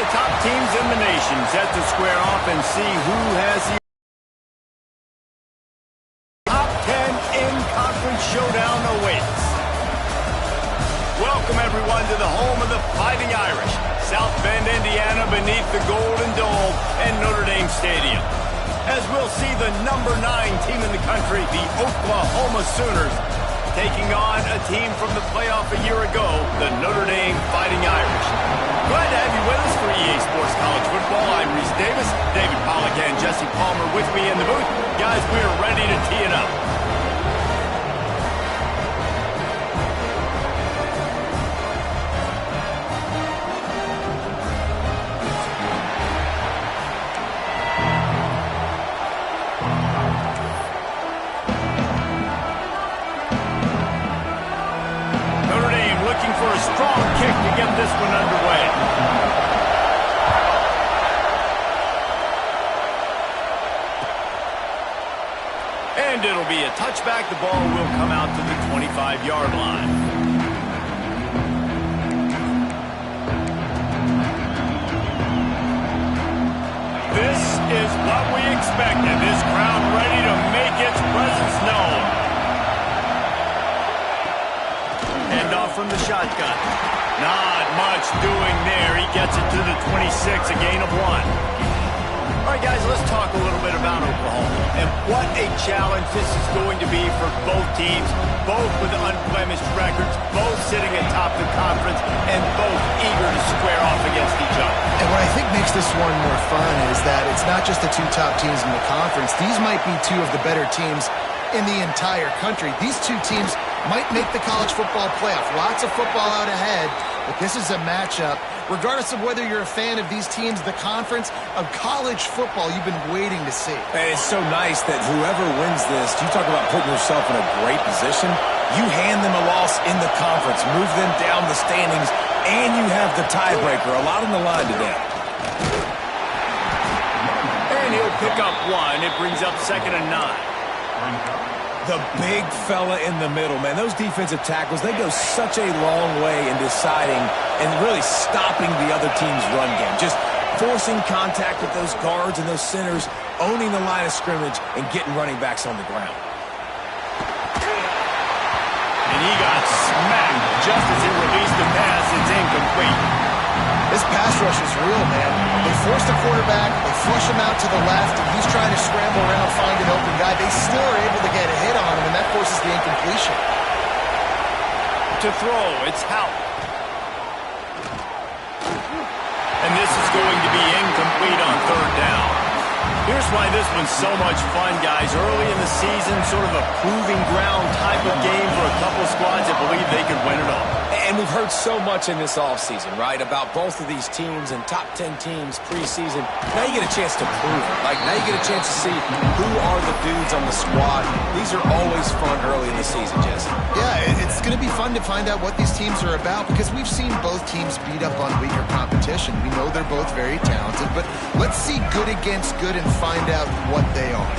the top teams in the nation set to square off and see who has the top 10 in-conference showdown awaits. Welcome, everyone, to the home of the Fighting Irish, South Bend, Indiana, beneath the Golden Dome and Notre Dame Stadium. As we'll see the number 9 team in the country, the Oklahoma Sooners, taking on a team from the playoff a year ago, the Notre Dame Fighting Irish. Glad to have you with us for EA Sports College Football. I'm Reese Davis, David Pollack and Jesse Palmer with me in the booth. Guys, we are ready to tee it up. For a strong kick to get this one underway. And it'll be a touchback. The ball will come out to the 25-yard line. This is what we expected. This crowd ready to make its presence known. From the shotgun. Not much doing there. He gets it to the 26, a gain of 1. All right, guys, let's talk a little bit about Oklahoma. And what a challenge this is going to be for both teams, both with unblemished records, both sitting atop the conference, and both eager to square off against each other. And what I think makes this one more fun is that it's not just the 2 top teams in the conference. These might be 2 of the better teams in the entire country. These 2 teams might make the college football playoff. Lots of football out ahead, but this is a matchup. Regardless of whether you're a fan of these teams, the conference of college football you've been waiting to see. And it's so nice that whoever wins this, you talk about putting yourself in a great position, you hand them a loss in the conference, move them down the standings, and you have the tiebreaker. A lot on the line today. And he'll pick up 1. It brings up 2nd and 9. The big fella in the middle, man. Those defensive tackles, they go such a long way in deciding and really stopping the other team's run game. Just forcing contact with those guards and those centers, owning the line of scrimmage, and getting running backs on the ground. And he got smacked just as he released the pass. It's incomplete. This pass rush is real, man. They force the quarterback, they flush him out to the left, and he's trying to scramble around, find an open guy. They still are able to get a hit on him, and that forces the incompletion. To throw, it's Hout. And this is going to be incomplete on 3rd down. Here's why this one's so much fun, guys. Early in the season, sort of a proving ground type of game for a couple squads that believe they could win it all. And we've heard so much in this offseason, right, about both of these teams and top 10 teams preseason. Now you get a chance to prove it. Like, now you get a chance to see who are the dudes on the squad. These are always fun early in the season, Jesse. Yeah, it's going to be fun to find out what these teams are about because we've seen both teams beat up on weaker competition. We know they're both very talented, but let's see good against good and find out what they are.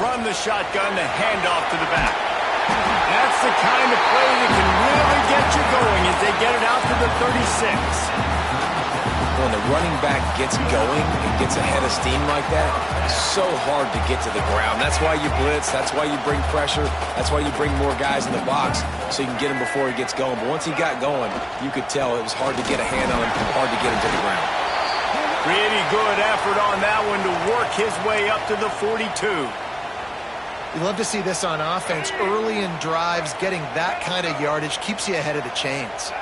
From the shotgun, the handoff to the back. That's the kind of play that can really get you going as they get it out to the 36. When the running back gets going and gets ahead of steam like that, it's so hard to get to the ground. That's why you blitz. That's why you bring pressure. That's why you bring more guys in the box so you can get him before he gets going. But once he got going, you could tell it was hard to get a hand on him, hard to get him to the ground. Pretty good effort on that one to work his way up to the 42. You love to see this on offense. Early in drives, getting that kind of yardage keeps you ahead of the chains.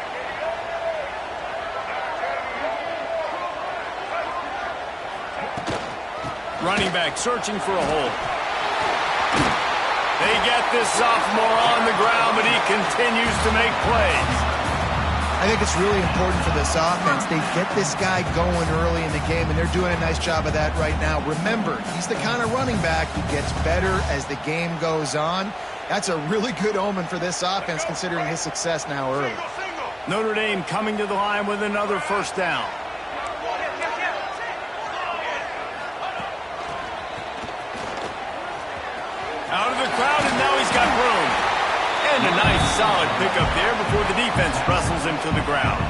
Running back searching for a hole. They get this sophomore on the ground, but he continues to make plays. I think it's really important for this offense. They get this guy going early in the game, and they're doing a nice job of that right now. Remember, he's the kind of running back who gets better as the game goes on. That's a really good omen for this offense, considering his success now early. Notre Dame coming to the line with another 1st down. Out of the crowd, and now he's got room. And a nice solid pickup there before the defense wrestles him to the ground.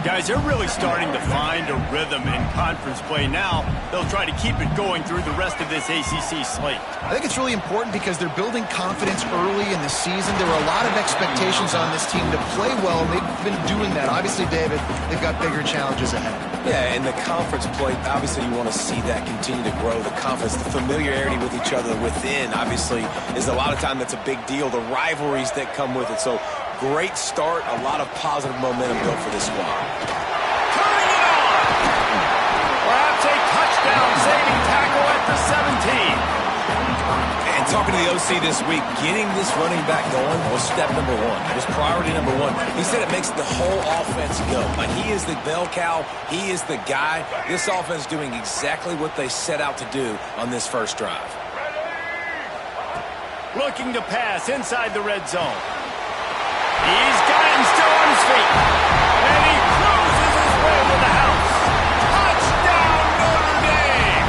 Guys, they're really starting to find a rhythm in conference play now. They'll try to keep it going through the rest of this ACC slate. I think it's really important because they're building confidence early in the season. There were a lot of expectations on this team to play well, and they've been doing that. Obviously, David, they've got bigger challenges ahead. Yeah, and the conference play, obviously you want to see that continue to grow. The confidence, the familiarity with each other within, obviously, is a lot of time that's a big deal. The rivalries that come with it. So, great start, a lot of positive momentum built for this squad. Turning it on! Perhaps a touchdown-saving tackle at the 17. And talking to the OC this week, getting this running back going was step number one. It was priority number one. He said it makes the whole offense go. Like, he is the bell cow. He is the guy. This offense is doing exactly what they set out to do on this first drive. Looking to pass inside the red zone. He's got him still on his feet. And he cruises his way to the house. Touchdown, Notre Dame!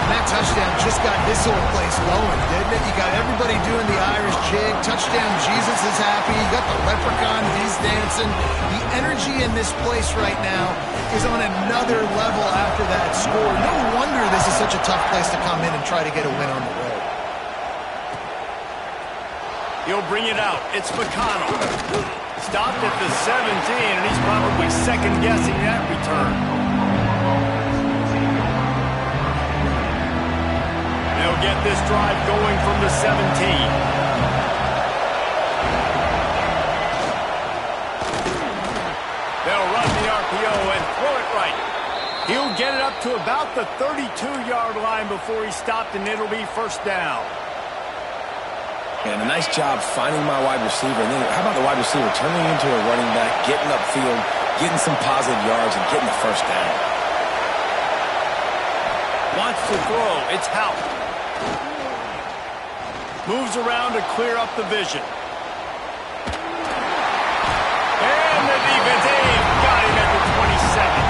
And that touchdown just got this whole place going, didn't it? You got everybody doing the Irish jig. Touchdown, Jesus is happy. You got the leprechaun, he's dancing. The energy in this place right now is on another level after that score. No wonder this is such a tough place to come in and try to get a win on the road. He'll bring it out. It's McConnell. Stopped at the 17, and he's probably second-guessing that return. They'll get this drive going from the 17. They'll run the RPO and throw it right. He'll get it up to about the 32-yard line before he's stopped, and it'll be first down. And a nice job finding my wide receiver. And then how about the wide receiver turning into a running back, getting upfield, getting some positive yards, and getting the first down. Wants to throw. It's Hout. Moves around to clear up the vision. And the defense got him at the 27.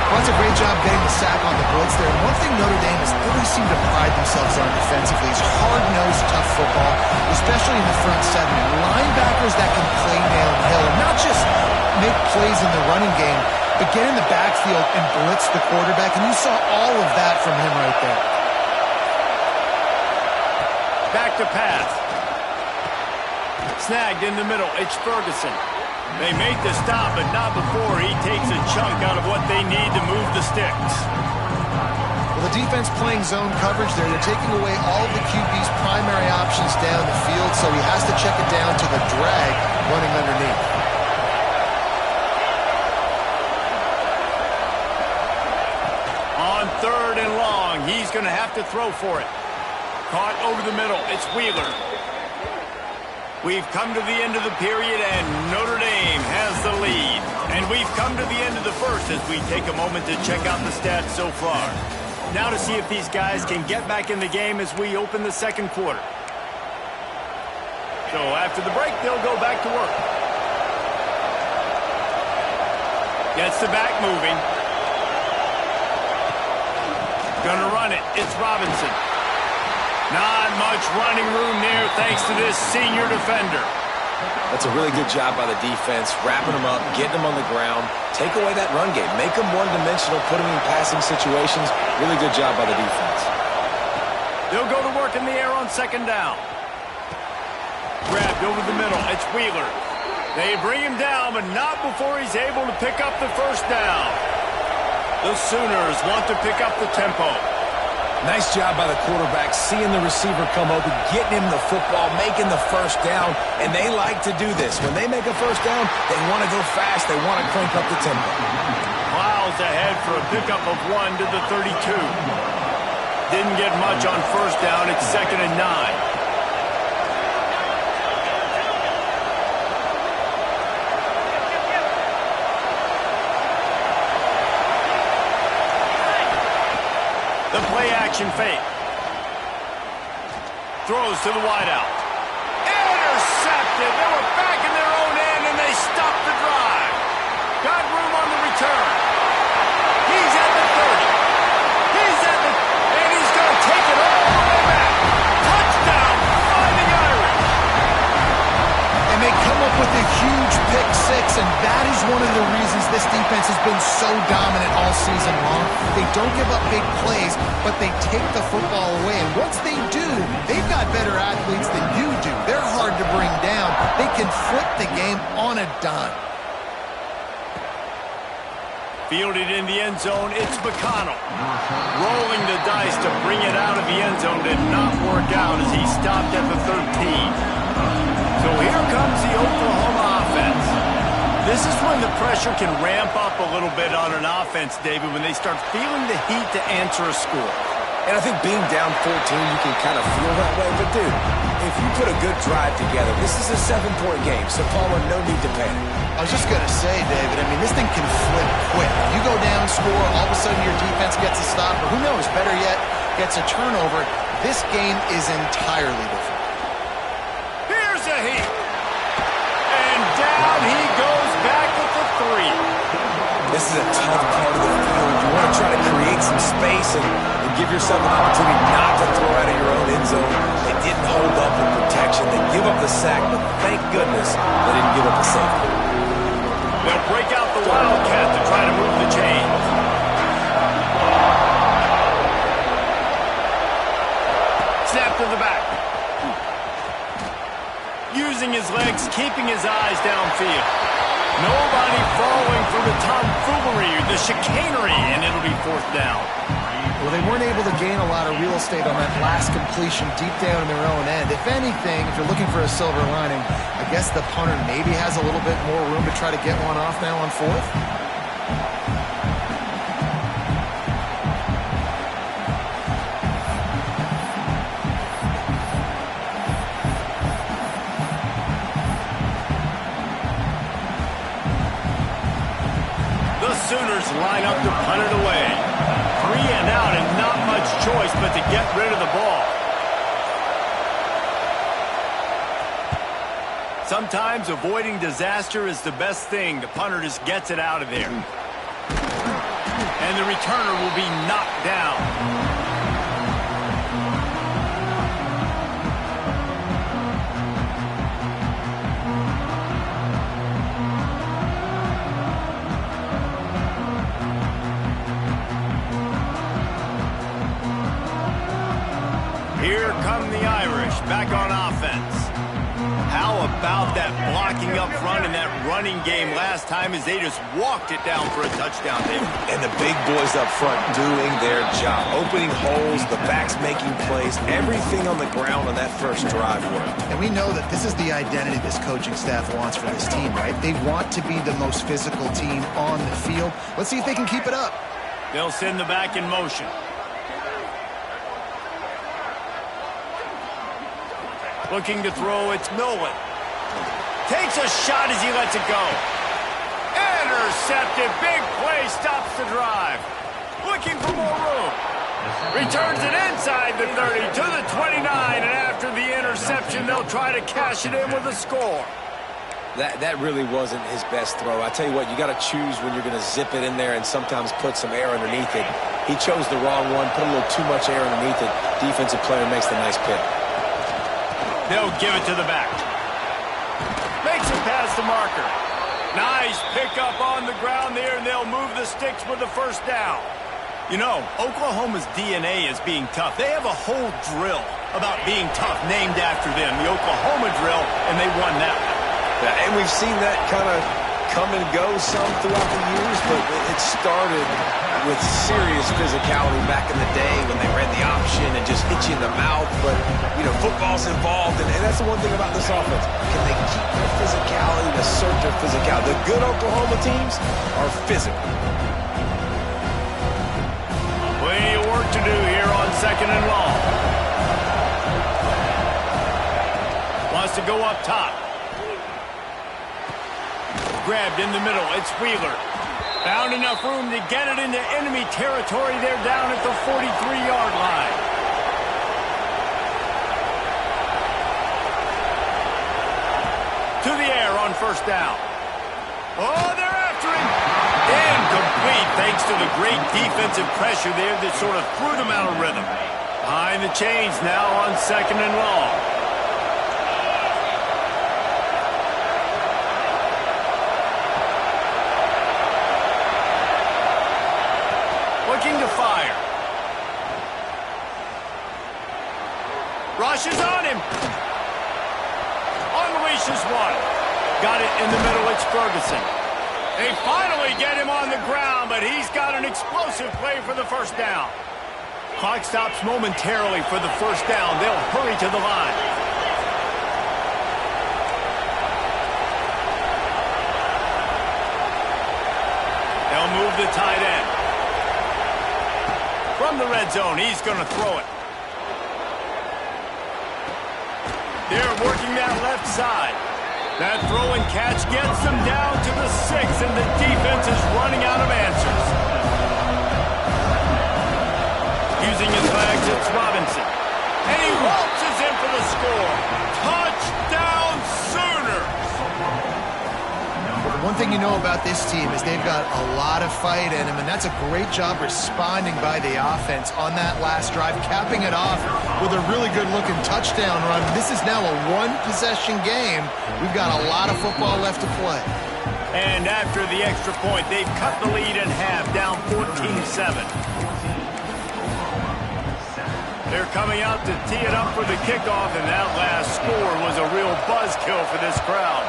Well, that's a great job getting the sack on the blitz there. And one thing Notre Dame has always seemed to pride themselves on defensively is hard-nosed, tough football, especially in the front seven. Linebackers that can play nail and hill, and not just make plays in the running game, but get in the backfield and blitz the quarterback. And you saw all of that from him right there. Back to pass. Snagged in the middle. It's Ferguson. They make the stop, but not before he takes a chunk out of what they need to move the sticks. Well, the defense playing zone coverage there. They're taking away all of the QB's primary options down the field, so he has to check it down to the drag running underneath. On 3rd and long, he's going to have to throw for it. Caught over the middle. It's Wheeler. We've come to the end of the period, and Notre Dame has the lead. And we've come to the end of the first as we take a moment to check out the stats so far. Now to see if these guys can get back in the game as we open the second quarter. So after the break, they'll go back to work. Gets the back moving. Gonna run it. It's Robinson. Not much running room there thanks to this senior defender. That's a really good job by the defense, wrapping them up, getting them on the ground, take away that run game, make them one-dimensional, put them in passing situations. Really good job by the defense. They'll go to work in the air on 2nd down. Grabbed over the middle. It's Wheeler. They bring him down, but not before he's able to pick up the first down. The Sooners want to pick up the tempo. Nice job by the quarterback, seeing the receiver come open, getting him the football, making the first down, and they like to do this. When they make a first down, they want to go fast, they want to crank up the tempo. Miles ahead for a pickup of 1 to the 32. Didn't get much on first down, it's 2nd and 9. The play-action fake. Throws to the wideout. Intercepted. They were back in their own end, and they stopped the drive. Got room on the return. He's at the 30. He's at the... And he's going to take it all the way back. Touchdown, Fighting Irish. And they come up with a huge pick six, and that is one this defense has been so dominant all season long. They don't give up big plays, but they take the football away. And once they do, they've got better athletes than you do. They're hard to bring down. They can flip the game on a dime. Fielded in the end zone, it's McConnell. Rolling the dice to bring it out of the end zone did not work out as he stopped at the 13. So here comes the Oklahoma offense. This is when the pressure can ramp up a little bit on an offense, David, when they start feeling the heat to answer a score. And I think being down 14, you can kind of feel that way. But, dude, if you put a good drive together, this is a 7-point game. So, Palmer, no need to panic. I was just going to say, David, I mean, this thing can flip quick. You go down, score, all of a sudden your defense gets a stop, or who knows, better yet, gets a turnover. This game is entirely different. Here's a heat. And down he goes back at the 3. This is a tough part of the field. You want to try to create some space and give yourself an opportunity not to throw out of your own end zone. They didn't hold up in protection. They give up the sack, but thank goodness they didn't give up the safety. They'll break out the Wildcat to try to move the chains. Snap to the back. Using his legs, keeping his eyes downfield. Nobody falling for the tomfoolery, the chicanery, and it'll be 4th down. Well, they weren't able to gain a lot of real estate on that last completion deep down in their own end. If anything, if you're looking for a silver lining, I guess the punter maybe has a little bit more room to try to get one off now on 4th. Sooners line up to punt it away. 3 and out and not much choice but to get rid of the ball. Sometimes avoiding disaster is the best thing. The punter just gets it out of there. And the returner will be knocked down. Here come the Irish, back on offense. How about that blocking up front and that running game last time as they just walked it down for a touchdown, David? And the big boys up front doing their job. Opening holes, the backs making plays, everything on the ground on that first drive worked. And we know that this is the identity this coaching staff wants for this team, right? They want to be the most physical team on the field. Let's see if they can keep it up. They'll send the back in motion. Looking to throw, it's Nolan. Takes a shot as he lets it go. Intercepted, big play, stops the drive. Looking for more room. Returns it inside the 30 to the 29, and after the interception, they'll try to cash it in with a score. That really wasn't his best throw. I tell you what, you got to choose when you're going to zip it in there and sometimes put some air underneath it. He chose the wrong one, put a little too much air underneath it. Defensive player makes the nice pick. They'll give it to the back. Makes it past the marker. Nice pickup on the ground there, and they'll move the sticks with the 1st down. You know, Oklahoma's DNA is being tough. They have a whole drill about being tough named after them, the Oklahoma drill, and they won that one. Yeah, and we've seen that kind of come and go some throughout the years, but it started with serious physicality back in the day when they ran the option and just hit you in the mouth. But, you know, football's involved, and that's the one thing about this offense. Can they keep their physicality and assert their physicality? The good Oklahoma teams are physical. Plenty of work to do here on 2nd and long. Wants to go up top. Grabbed in the middle. It's Wheeler. Found enough room to get it into enemy territory. They're down at the 43-yard line. To the air on 1st down. Oh, they're after him. Incomplete thanks to the great defensive pressure there that sort of threw them out of rhythm. Behind the chains now on 2nd and long. Rushes on him. Unleashes one. Got it in the middle. It's Ferguson. They finally get him on the ground, but he's got an explosive play for the first down. Clock stops momentarily for the first down. They'll hurry to the line. They'll move the tight end. From the red zone, he's going to throw it. They're working that left side. That throw and catch gets them down to the 6, and the defense is running out of answers. Using his legs, it's Robinson. And he waltzes in for the score. Touchdown Sooners! Well, the one thing you know about this team is they've got a lot of fight in them, and that's a great job responding by the offense on that last drive, capping it off with a really good-looking touchdown run. This is now a one-possession game. We've got a lot of football left to play. And after the extra point, they've cut the lead in half, down 14-7. They're coming out to tee it up for the kickoff, and that last score was a real buzzkill for this crowd.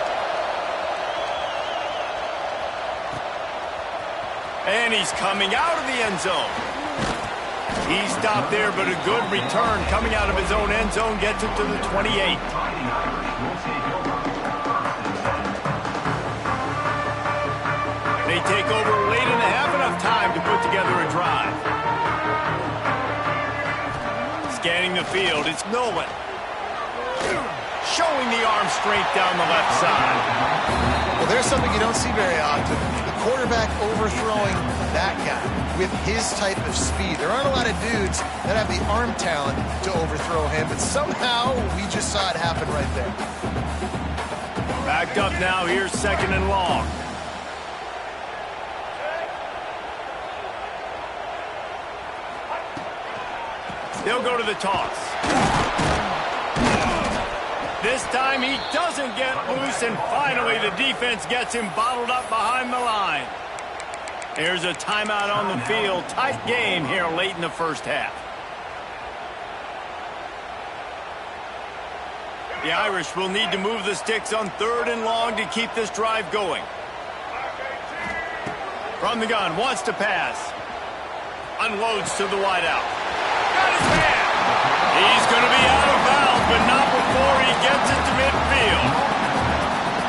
And he's coming out of the end zone. He stopped there, but a good return coming out of his own end zone gets it to the 28. They take over late in the half, enough time to put together a drive. Scanning the field, it's Nolan. Showing the arm strength down the left side. Well, there's something you don't see very often. The quarterback overthrowing that guy with his type of speed. There aren't a lot of dudes that have the arm talent to overthrow him, but somehow we just saw it happen right there. Backed up now, here's 2nd and long. They'll go to the toss. This time he doesn't get loose, and finally the defense gets him bottled up behind the line. There's a timeout on the field. Tight game here late in the first half. The Irish will need to move the sticks on 3rd and long to keep this drive going. From the gun, wants to pass. Unloads to the wideout. Got his man. He's going to be out of bounds, but not before he gets it to midfield.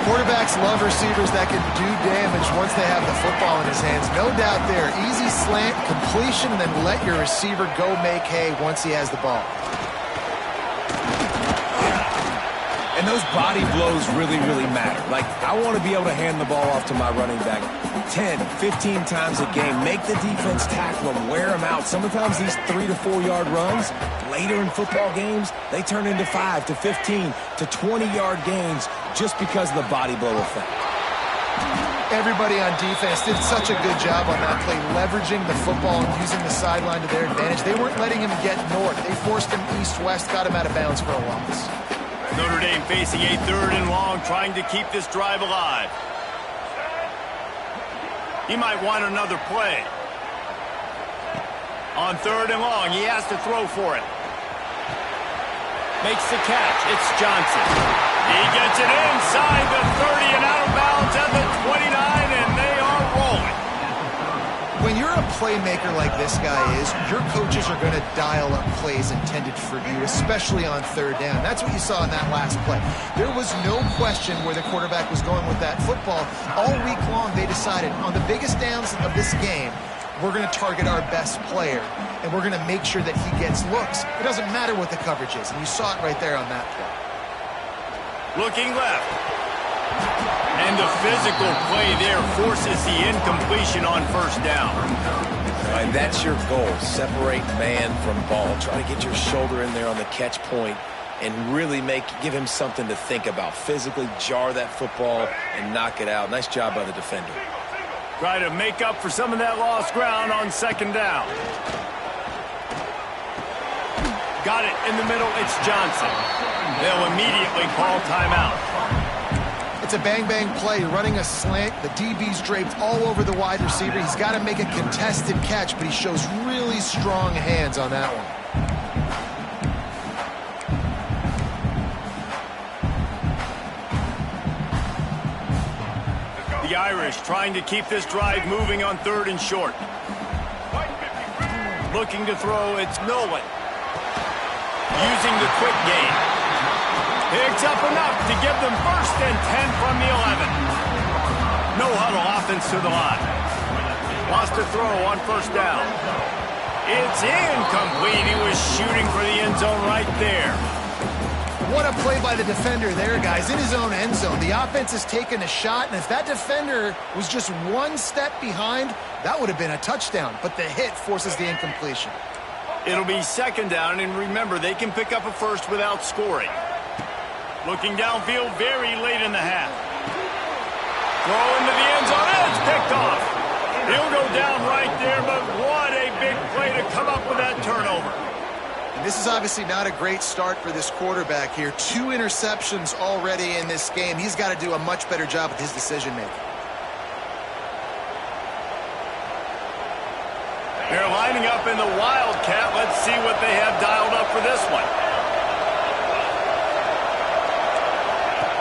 Quarterbacks love receivers that can do damage once they have the football in his hands. No doubt there. Easy slant, completion, then let your receiver go make hay once he has the ball. And those body blows really, really matter. Like, I want to be able to hand the ball off to my running back 10, 15 times a game. Make the defense tackle them, wear them out. Sometimes these 3 to 4 yard runs, later in football games, they turn into 5 to 15 to 20 yard gains just because of the body blow effect. Everybody on defense did such a good job on that play, leveraging the football and using the sideline to their advantage. They weren't letting him get north. They forced him east-west, got him out of bounds for a loss. Notre Dame facing a 3rd and long, trying to keep this drive alive. He might want another play. On 3rd and long, he has to throw for it. Makes the catch. It's Johnson. He gets it inside the 30 and out of bounds at the 29, and they are rolling. When you're a playmaker like this guy is, your coaches are going to dial up plays intended for you, especially on 3rd down. That's what you saw in that last play. There was no question where the quarterback was going with that football. All week long, they decided on the biggest downs of this game, we're going to target our best player, and we're going to make sure that he gets looks. It doesn't matter what the coverage is, and you saw it right there on that play. Looking left. And the physical play there forces the incompletion on 1st down. Right, that's your goal. Separate man from ball. Try to get your shoulder in there on the catch point and really give him something to think about. Physically jar that football and knock it out. Nice job by the defender. Try to make up for some of that lost ground on 2nd down. Got it in the middle. It's Johnson. They'll immediately call timeout. It's a bang-bang play, running a slant. The DB's draped all over the wide receiver. He's got to make a contested catch, but he shows really strong hands on that one. The Irish trying to keep this drive moving on 3rd and short. Looking to throw, it's Nolan. Using the quick game. Picks up enough to give them 1st and 10 from the 11. No huddle offense to the line. Lost a throw on 1st down. It's incomplete. He was shooting for the end zone right there. What a play by the defender there, guys, in his own end zone. The offense has taken a shot, and if that defender was just 1 step behind, that would have been a touchdown. But the hit forces the incompletion. It'll be 2nd down, and remember, they can pick up a 1st without scoring. Looking downfield very late in the half. Throw into the end zone, and it's picked off. He'll go down right there, but what a big play to come up with that turnover. And this is obviously not a great start for this quarterback here. 2 interceptions already in this game. He's got to do a much better job with his decision-making. They're lining up in the Wildcat. Let's see what they have dialed up for this one.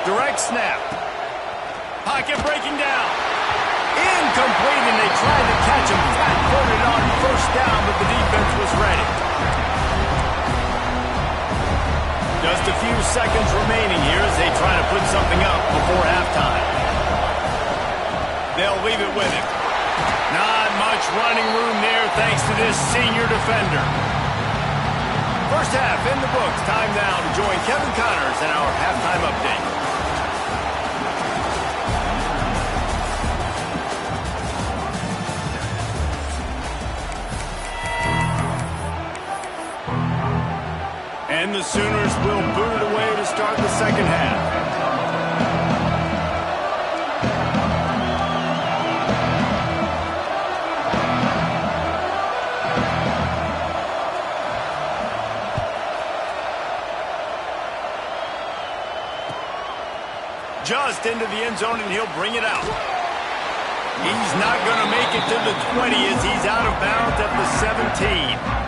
Direct snap. Pocket breaking down. Incomplete, and they tried to catch him flat-footed on 1st down, but the defense was ready. Just a few seconds remaining here as they try to put something up before halftime. They'll leave it with him. Not much running room there thanks to this senior defender. 1st half in the books. Time now to join Kevin Connors in our halftime update. And the Sooners will boot it away to start the 2nd half. Just into the end zone, and he'll bring it out. He's not going to make it to the 20 as he's out of bounds at the 17.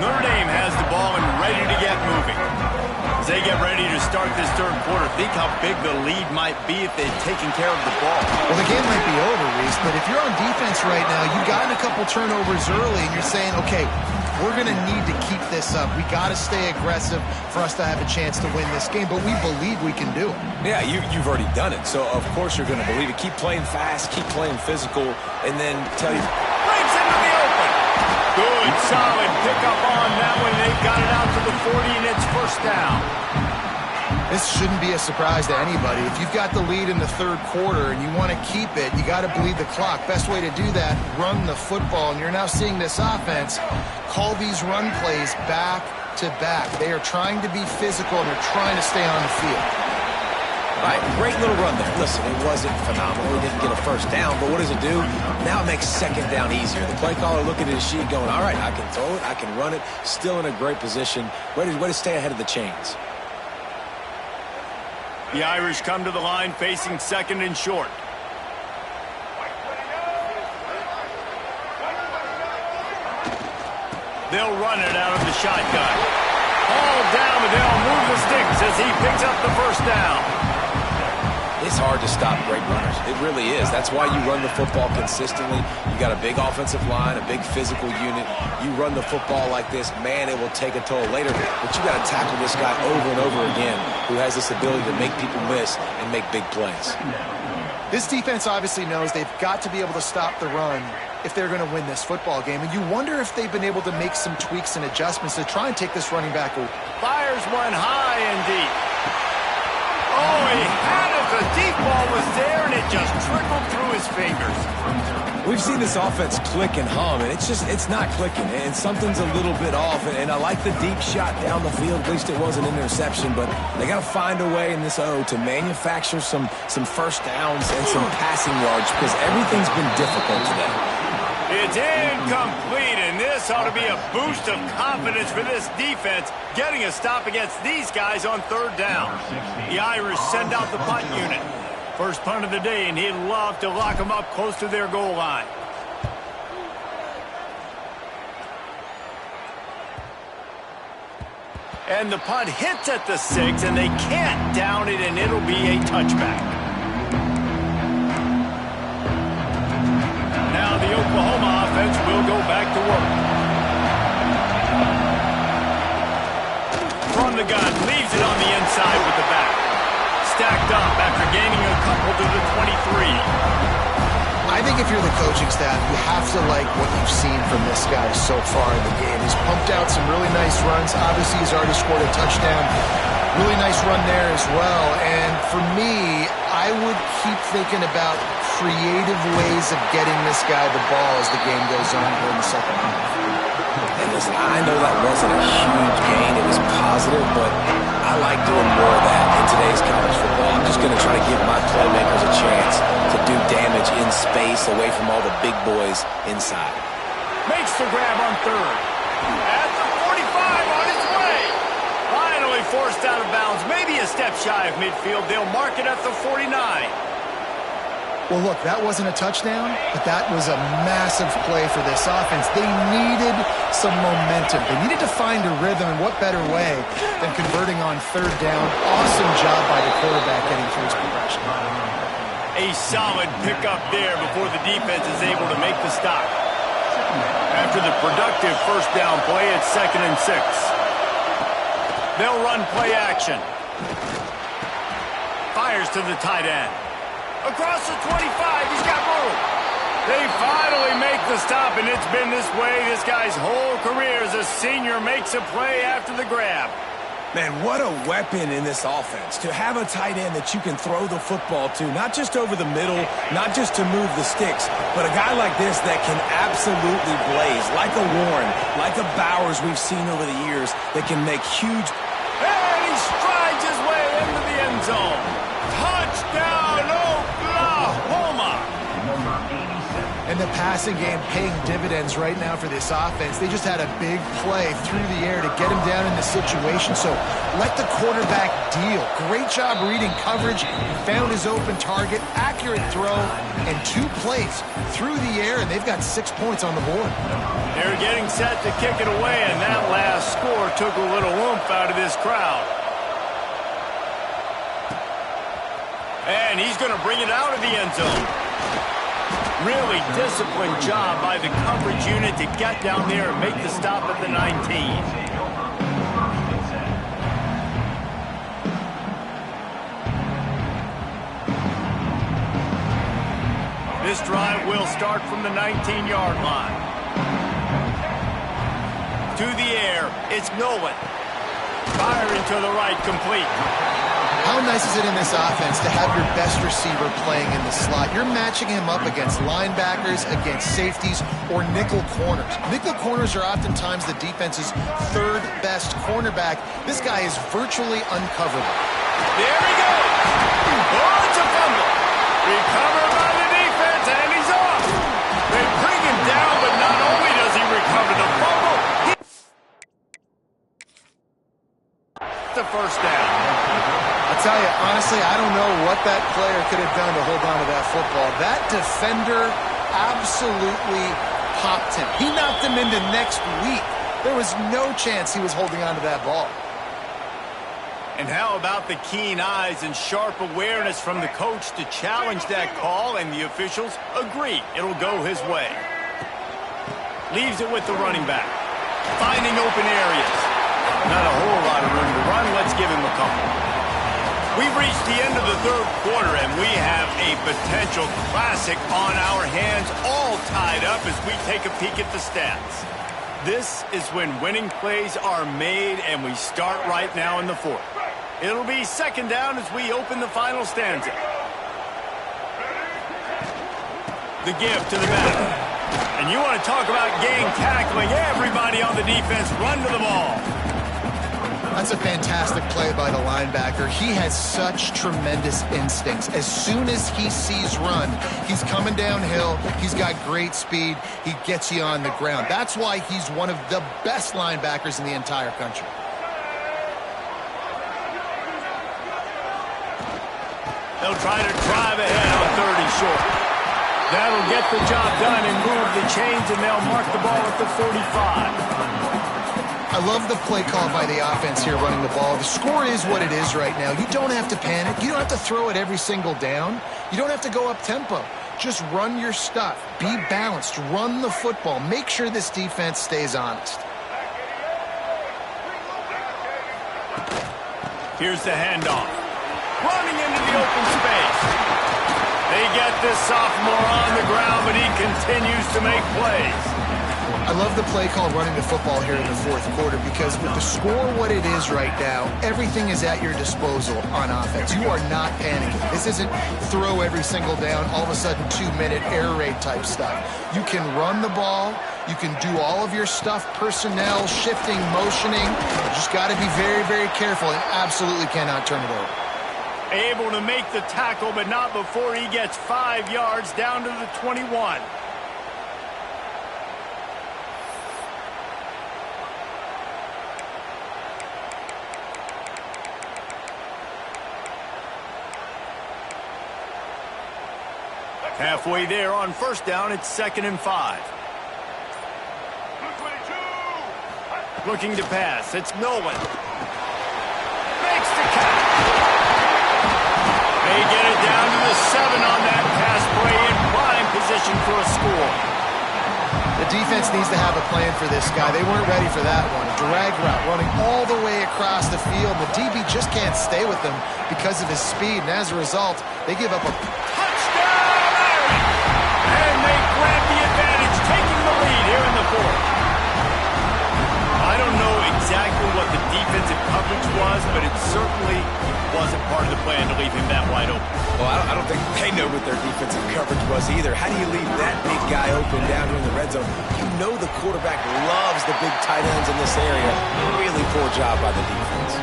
Notre Dame has the ball and ready to get moving. As they get ready to start this 3rd quarter, think how big the lead might be if they've taken care of the ball. Well, the game might be over, Reese, but if you're on defense right now, you've gotten a couple turnovers early, and you're saying, okay, we're going to need to keep this up. We got to stay aggressive for us to have a chance to win this game, but we believe we can do it. Yeah, you've already done it, so of course you're going to believe it. Keep playing fast, keep playing physical, and then tell you... Breaks into the open. Good, solid pickup on that one. They've got it out to the 40, and it's 1st down. This shouldn't be a surprise to anybody. If you've got the lead in the 3rd quarter and you want to keep it, you got to bleed the clock. Best way to do that, run the football. And you're now seeing this offense call these run plays back to back. They are trying to be physical, and they're trying to stay on the field. All right, great little run there. Listen, it wasn't phenomenal. He didn't get a 1st down, but what does it do? Now it makes 2nd down easier. The play caller looking at his sheet going, all right, I can throw it, I can run it, still in a great position. Way to stay ahead of the chains. The Irish come to the line facing 2nd and short. They'll run it out of the shotgun. All down, but they'll move the sticks as he picks up the 1st down. It's hard to stop great runners. It really is. That's why you run the football consistently. You got a big offensive line, a big physical unit. You run the football like this, man, it will take a toll later. But you got to tackle this guy over and over again who has this ability to make people miss and make big plays. This defense obviously knows they've got to be able to stop the run if they're going to win this football game. And you wonder if they've been able to make some tweaks and adjustments to try and take this running back away. Fires one high and deep. Oh, he had it. The deep ball was there, and it just trickled through his fingers. We've seen this offense click and hum, and it's not clicking, and something's a little bit off. And I like the deep shot down the field. At least it wasn't an interception, but they got to find a way in this O to manufacture some 1st downs and some passing yards because everything's been difficult today. It's incomplete, and this ought to be a boost of confidence for this defense, getting a stop against these guys on 3rd down. The Irish send out the punt unit. First punt of the day, and he'd love to lock them up close to their goal line. And the punt hits at the 6, and they can't down it, and it'll be a touchback. Now the Oklahoma offense will go back to work. From the gun, leaves it on the inside with the back. Stacked up after gaining a couple to the 23. I think if you're the coaching staff, you have to like what you've seen from this guy so far in the game. He's pumped out some really nice runs. Obviously, he's already scored a touchdown. Really nice run there as well. And for me, I would keep thinking about creative ways of getting this guy the ball as the game goes on here in the second half. And listen, I know that wasn't a huge gain. It was positive, but I like doing more of that in today's college football. I'm just going to try to give my playmakers a chance to do damage in space away from all the big boys inside. Makes the grab on third. At the 45 on his way. Finally forced out of bounds. Maybe a step shy of midfield. They'll mark it at the 49. Well, look, that wasn't a touchdown, but that was a massive play for this offense. They needed some momentum. They needed to find a rhythm, and what better way than converting on third down. Awesome job by the quarterback getting through his progression. A solid pickup there before the defense is able to make the stop. After the productive first down play, it's 2nd and 6. They'll run play action. Fires to the tight end. Across the 25, he's got room. They finally make the stop, and it's been this way this guy's whole career as a senior makes a play after the grab. Man, what a weapon in this offense. To have a tight end that you can throw the football to, not just over the middle, not just to move the sticks, but a guy like this that can absolutely blaze, like a Warren, like a Bowers we've seen over the years, that can make huge... And he strides his way into the end zone. Touchdown, Oklahoma! And the passing game paying dividends right now for this offense. They just had a big play through the air to get him down in the situation. So let the quarterback deal. Great job reading coverage. Found his open target. Accurate throw. And 2 plays through the air, and they've got 6 points on the board. They're getting set to kick it away, and that last score took a little oomph out of this crowd. And he's going to bring it out of the end zone. Really disciplined job by the coverage unit to get down there and make the stop at the 19. This drive will start from the 19-yard line. To the air, it's Nolan. Firing to the right, complete. How nice is it in this offense to have your best receiver playing in the slot? You're matching him up against linebackers, against safeties, or nickel corners. Nickel corners are oftentimes the defense's 3rd best cornerback. This guy is virtually uncoverable. There he goes. Oh, it's a fumble. Recovered by the defense, and he's off. They bring him down, but not only does he recover the fumble, the first down. I'll tell you, honestly, I don't know what that player could have done to hold on to that football. That defender absolutely popped him. He knocked him into next week. There was no chance he was holding on to that ball. And how about the keen eyes and sharp awareness from the coach to challenge that call, and the officials agree it'll go his way. Leaves it with the running back. Finding open areas. Not a whole lot of room to run. Let's give him a couple. We've reached the end of the 3rd quarter, and we have a potential classic on our hands, all tied up as we take a peek at the stats. This is when winning plays are made, and we start right now in the 4th. It'll be 2nd down as we open the final stanza. The give to the back. And you want to talk about gang tackling. Everybody on the defense run to the ball. That's a fantastic play by the linebacker. He has such tremendous instincts. As soon as he sees run, he's coming downhill. He's got great speed. He gets you on the ground. That's why he's one of the best linebackers in the entire country. They'll try to drive ahead on 3rd and short. That'll get the job done and move the chains, and they'll mark the ball at the 45. I love the play call by the offense here running the ball. The score is what it is right now. You don't have to panic. You don't have to throw it every single down. You don't have to go up tempo. Just run your stuff. Be balanced. Run the football. Make sure this defense stays honest. Here's the handoff. Running into the open space. They get this sophomore on the ground, but he continues to make plays. I love the play call running the football here in the fourth quarter because with the score what it is right now, everything is at your disposal on offense. You are not panicking. This isn't throw every single down, all of a sudden 2-minute air raid type stuff. You can run the ball. You can do all of your stuff, personnel, shifting, motioning. You just got to be very, very careful and absolutely cannot turn it over. Able to make the tackle, but not before he gets 5 yards down to the 21. Halfway there on first down, it's 2nd and 5. Looking to pass, it's Nolan. Makes the catch. They get it down to the 7 on that pass play in prime position for a score. The defense needs to have a plan for this guy. They weren't ready for that one. A drag route running all the way across the field. The DB just can't stay with them because of his speed, and as a result, they give up a grab the advantage, taking the lead here in the fourth. I don't know exactly what the defensive coverage was, but it certainly wasn't part of the plan to leave him that wide open. Well, I don't think they know what their defensive coverage was either. How do you leave that big guy open down here in the red zone? You know the quarterback loves the big tight ends in this area. Really poor job by the defense.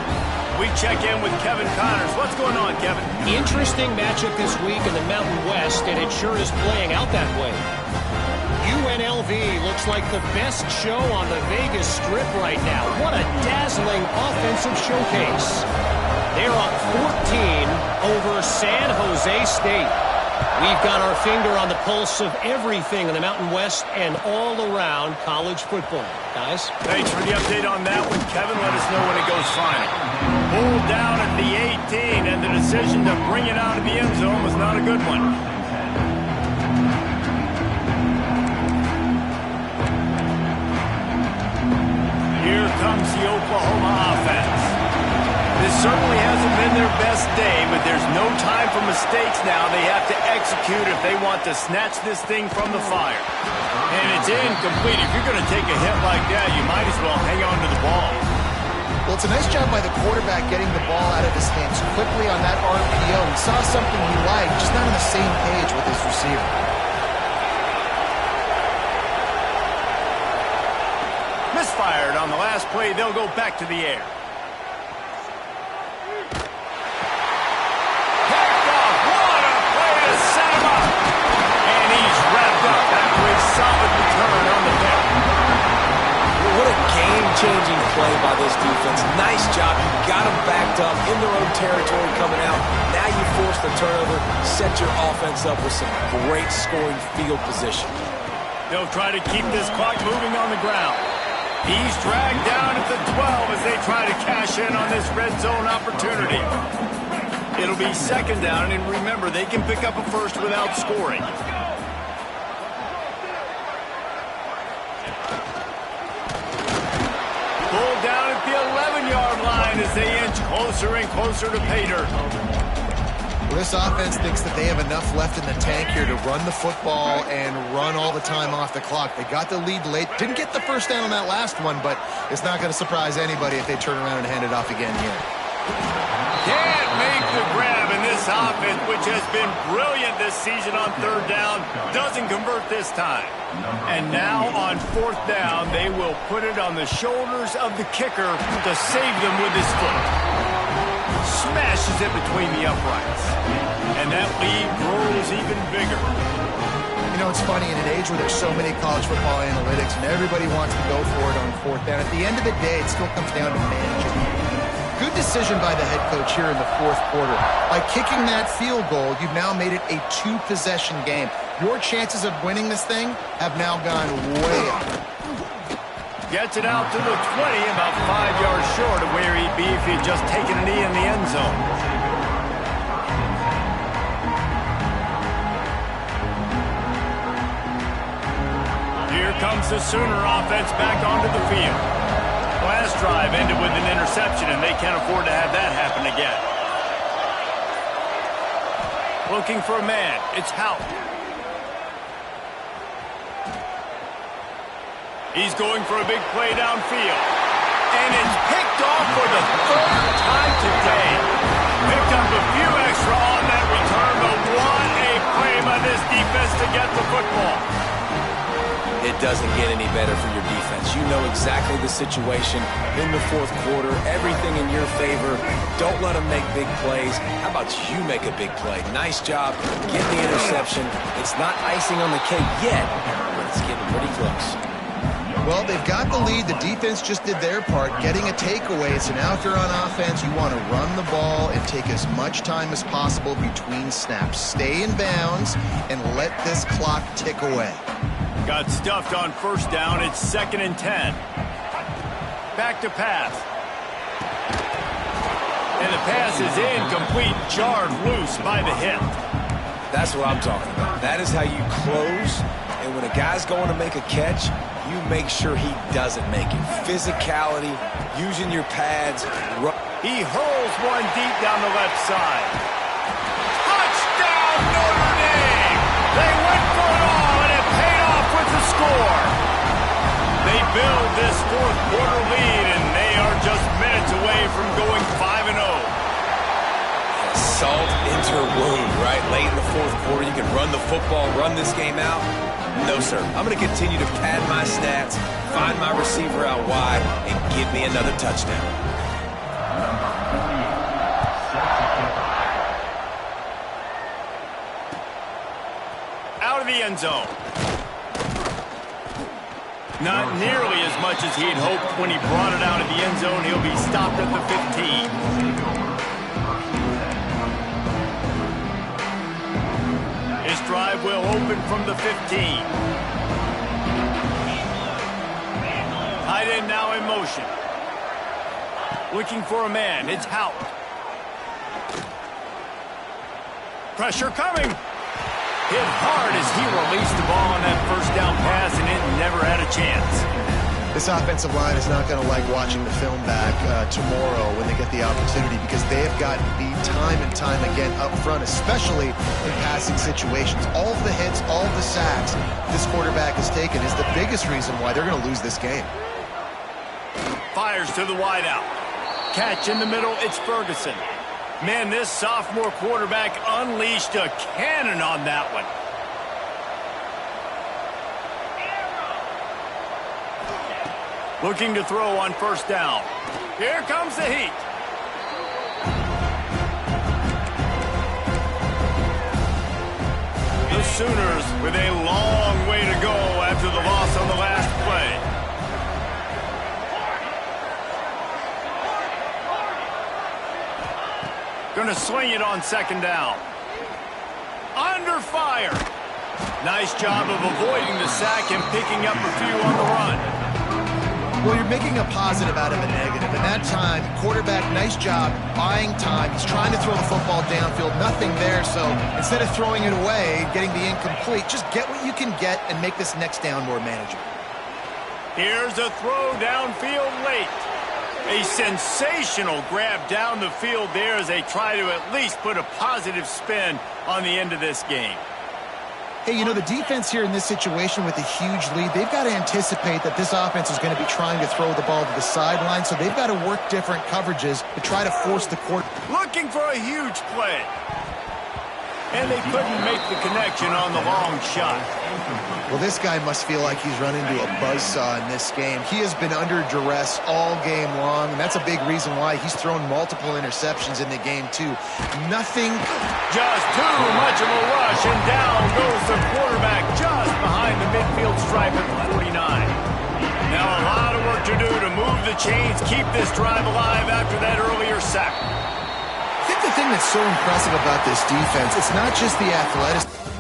We check in with Kevin Connors. What's going on, Kevin? Interesting matchup this week in the Mountain West, and it sure is playing out that way. UNLV looks like the best show on the Vegas Strip right now. What a dazzling offensive showcase. They're up 14 over San Jose State. We've got our finger on the pulse of everything in the Mountain West and all around college football. Guys? Thanks for the update on that one, Kevin. Let us know when it goes final. Pulled down at the 18, and the decision to bring it out of the end zone was not a good one. Here comes the Oklahoma offense. This certainly hasn't been their best day, but there's no time for mistakes now. They have to execute if they want to snatch this thing from the fire. And it's incomplete. If you're going to take a hit like that, you might as well hang on to the ball. Well, it's a nice job by the quarterback getting the ball out of his hands quickly on that RPO. He saw something he liked, just not on the same page with his receiver. Misfired on the last play. They'll go back to the air. Picked off. What a play to set him up. And he's wrapped up after a solid return on the pick. What a game-changing play by this defense. Nice job. You got them backed up in their own territory coming out. Now you force the turnover, set your offense up with some great scoring field position. They'll try to keep this clock moving on the ground. He's dragged down at the 12 as they try to cash in on this red zone opportunity. It'll be 2nd down, and remember, they can pick up a first without scoring. Pulled down at the 11-yard line as they inch closer and closer to pay dirt. Well, this offense thinks that they have enough left in the tank here to run the football and run all the time off the clock. They got the lead late. Didn't get the first down on that last one, but it's not going to surprise anybody if they turn around and hand it off again here. Can't make the grab, and this offense, which has been brilliant this season on 3rd down, doesn't convert this time. And now on 4th down, they will put it on the shoulders of the kicker to save them with his foot. Smashes it between the uprights. And that lead grows even bigger. You know, it's funny, in an age where there's so many college football analytics and everybody wants to go for it on 4th down, at the end of the day, it still comes down to managing. Good decision by the head coach here in the 4th quarter. By kicking that field goal, you've now made it a 2-possession game. Your chances of winning this thing have now gone way up. Gets it out to the 20, about 5 yards short of where he'd be if he had just taken a knee in the end zone. Here comes the Sooner offense back onto the field. Last drive ended with an interception, and they can't afford to have that happen again. Looking for a man. It's Houck. He's going for a big play downfield. And it's picked off for the third time today. Picked up a few extra on that return, but what a play by this defense to get the football. It doesn't get any better for your defense. You know exactly the situation in the fourth quarter. Everything in your favor. Don't let them make big plays. How about you make a big play? Nice job. Get the interception. It's not icing on the cake yet, but it's getting pretty close. Well, they've got the lead. The defense just did their part, getting a takeaway. So now if you're on offense, you want to run the ball and take as much time as possible between snaps. Stay in bounds and let this clock tick away. Got stuffed on first down. It's 2nd and 10. Back to pass. And the pass is incomplete, jarred loose by the hip. That's what I'm talking about. That is how you close. And when a guy's going to make a catch, you make sure he doesn't make it. Physicality, using your pads. He hurls one deep down the left side. Touchdown, Notre Dame! They went for it all, and it paid off with the score. They build this fourth quarter lead, and they are just minutes away from going 5-0. Salt into a wound, right? Late in the fourth quarter, you can run the football, run this game out. No, sir. I'm going to continue to pad my stats, find my receiver out wide, and give me another touchdown. Out of the end zone. Not nearly as much as he'd hoped when he brought it out of the end zone. He'll be stopped at the 15. His drive will open from the 15. Tight end now in motion. Looking for a man. It's Houck. Pressure coming. Hit hard as he released the ball on that first down pass, and it never had a chance. This offensive line is not going to like watching the film back tomorrow when they get the opportunity, because they have gotten beat time and time again up front, especially in passing situations. All of the hits, all of the sacks this quarterback has taken is the biggest reason why they're going to lose this game. Fires to the wideout. Catch in the middle, it's Ferguson. Man, this sophomore quarterback unleashed a cannon on that one. Looking to throw on first down. Here comes the heat. The Sooners with a long way to go after the loss on the last play. Going to swing it on second down. Under fire. Nice job of avoiding the sack and picking up a few on the run. Well, you're making a positive out of a negative. And that time, quarterback, nice job buying time. He's trying to throw the football downfield. Nothing there. So instead of throwing it away, getting the incomplete, just get what you can get and make this next down more manageable. Here's a throw downfield late. A sensational grab down the field there as they try to at least put a positive spin on the end of this game. Hey, you know, the defense here in this situation with a huge lead, they've got to anticipate that this offense is going to be trying to throw the ball to the sideline, so they've got to work different coverages to try to force the quarter. Looking for a huge play. And they couldn't make the connection on the long shot. Well, this guy must feel like he's run into a buzzsaw in this game. He has been under duress all game long, and that's a big reason why he's thrown multiple interceptions in the game, too. Nothing. Just too much of a rush, and down goes the quarterback just behind the midfield stripe at the 49. Now a lot of work to do to move the chains, keep this drive alive after that earlier sack. I think the thing that's so impressive about this defense, it's not just the athleticism.